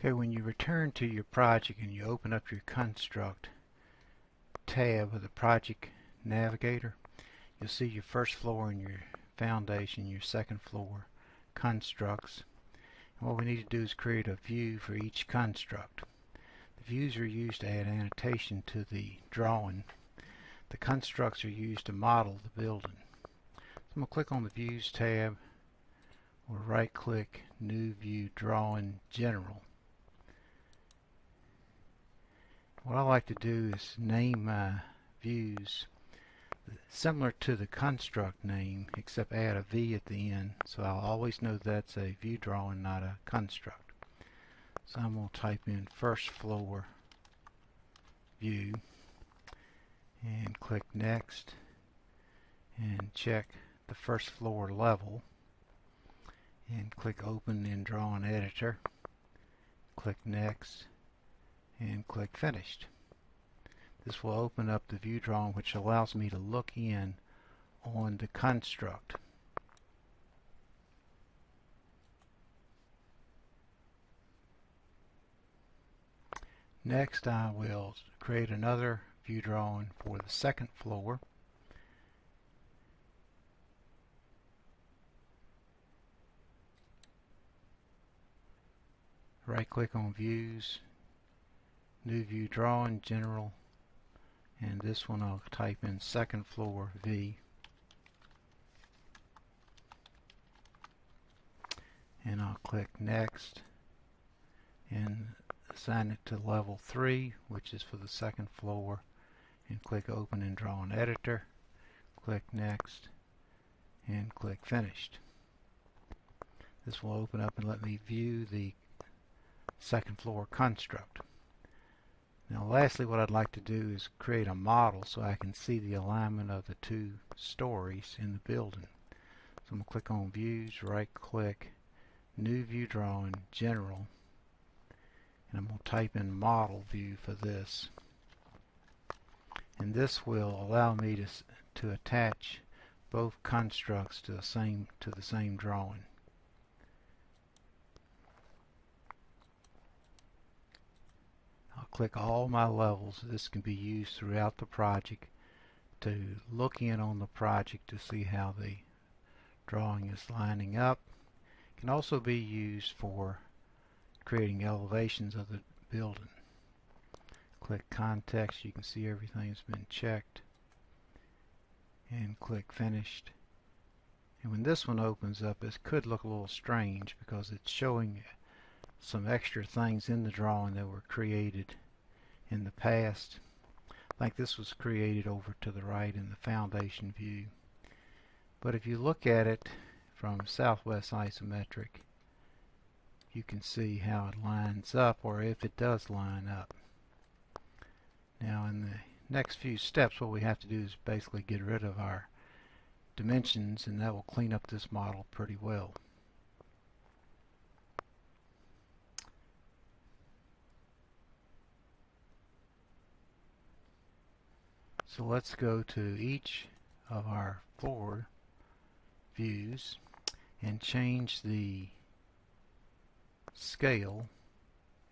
Okay, when you return to your project and you open up your Construct tab with the Project Navigator, you'll see your first floor and your foundation, your second floor constructs. And what we need to do is create a view for each construct. The views are used to add annotation to the drawing. The constructs are used to model the building. So I'm going to click on the Views tab, or right click, New View, Drawing, General. What I like to do is name my views similar to the construct name, except add a V at the end, so I'll always know that's a view drawing, not a construct. So I'm going to type in first floor view and click next and check the first floor level and click open in drawing editor, click next and click finished. This will open up the view drawing, which allows me to look in on the construct. Next, I will create another view drawing for the second floor. Right click on views, new view drawing, general, and this one I'll type in second floor V, and I'll click next and assign it to level 3, which is for the second floor, and click open in drawing editor, click next and click finished. This will open up and let me view the second floor construct. Now lastly, what I'd like to do is create a model so I can see the alignment of the two stories in the building. So I'm going to click on views, right click, new view drawing, general, and I'm going to type in model view for this. And this will allow me to attach both constructs to the same drawing. I'll click all my levels. This can be used throughout the project to look in on the project to see how the drawing is lining up. It can also be used for creating elevations of the building. Click context, you can see everything's been checked, and click finished. And when this one opens up, it could look a little strange because it's showing some extra things in the drawing that were created in the past. I think this was created over to the right in the foundation view. But if you look at it from Southwest isometric, you can see how it lines up, or if it does line up. Now in the next few steps, what we have to do is basically get rid of our dimensions, and that will clean up this model pretty well. So let's go to each of our floor views and change the scale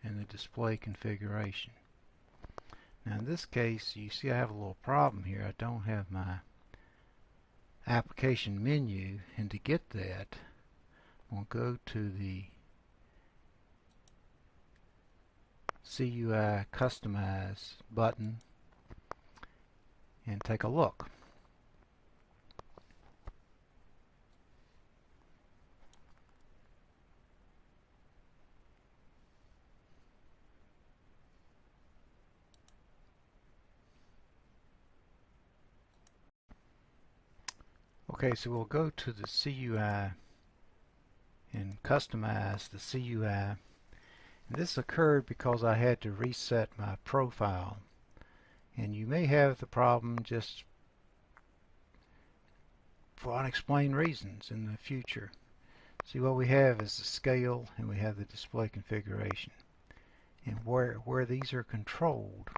and the display configuration. Now in this case, you see I have a little problem here. I don't have my application menu, and to get that, I'm going to go to the CUI Customize button and take a look. Okay, so we'll go to the CUI and customize the CUI. And this occurred because I had to reset my profile. And you may have the problem just for unexplained reasons in the future. See, what we have is the scale and we have the display configuration. And where these are controlled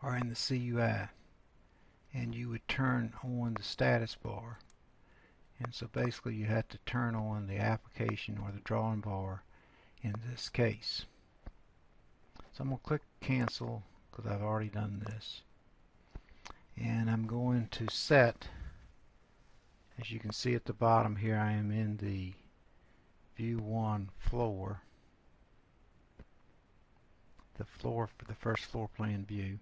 are in the CUI. And you would turn on the status bar. And so basically you had to turn on the application or the drawing bar in this case. So I'm going to click cancel because I've already done this. And I'm going to set, as you can see at the bottom here, I am in the view 1 floor, the floor for the first floor plan view.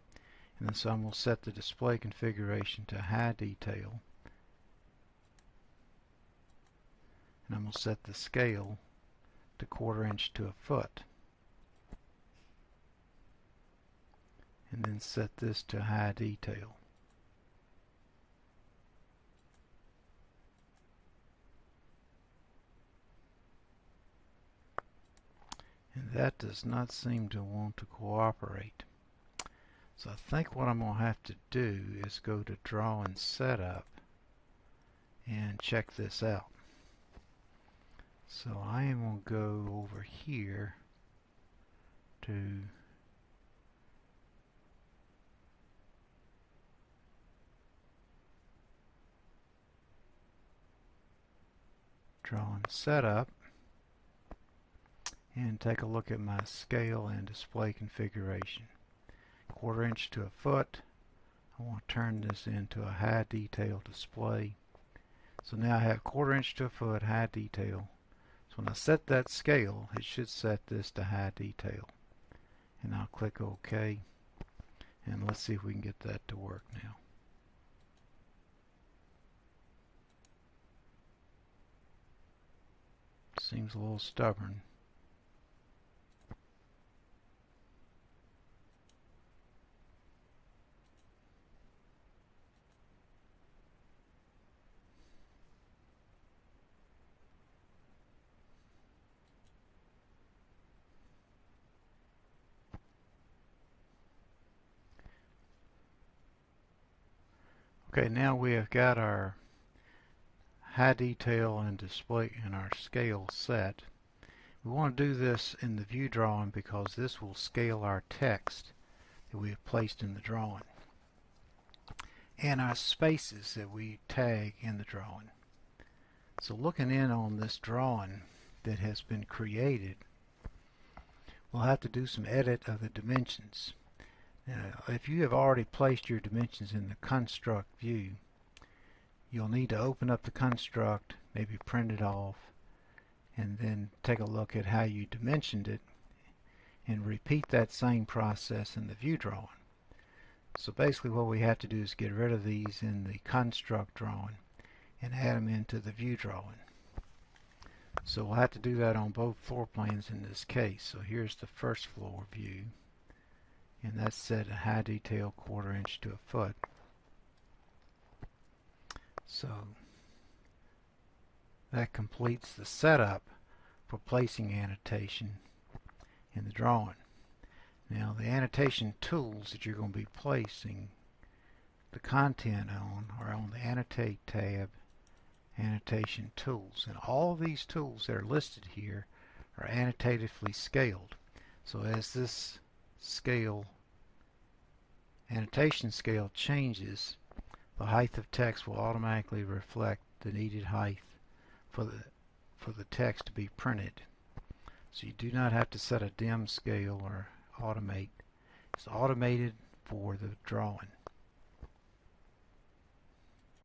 And then so I'm going to set the display configuration to high detail. And I'm going to set the scale to 1/4 inch to a foot. And then set this to high detail. And that does not seem to want to cooperate. So I think what I'm going to have to do is go to Draw and Setup and check this out. So I am going to go over here to Draw and Setup and take a look at my scale and display configuration. 1/4 inch to a foot. I want to turn this into a high detail display. So now I have 1/4 inch to a foot, high detail. So when I set that scale, it should set this to high detail. And I'll click OK. And let's see if we can get that to work now. Seems a little stubborn. Okay, now we have got our high detail and display and our scale set. We want to do this in the view drawing because this will scale our text that we have placed in the drawing and our spaces that we tag in the drawing. So looking in on this drawing that has been created, we'll have to do some edit of the dimensions. Now, if you have already placed your dimensions in the construct view, you'll need to open up the construct, maybe print it off, and then take a look at how you dimensioned it and repeat that same process in the view drawing. So basically what we have to do is get rid of these in the construct drawing and add them into the view drawing. So we'll have to do that on both floor plans in this case. So here's the first floor view, and that's set at high detail 1/4 inch to a foot. So that completes the setup for placing annotation in the drawing. Now the annotation tools that you're going to be placing the content on are on the Annotate tab, Annotation Tools. And all of these tools that are listed here are annotatively scaled. So as this scale, annotation scale changes, the height of text will automatically reflect the needed height for the text to be printed. So you do not have to set a dim scale or automate. It's automated for the drawing.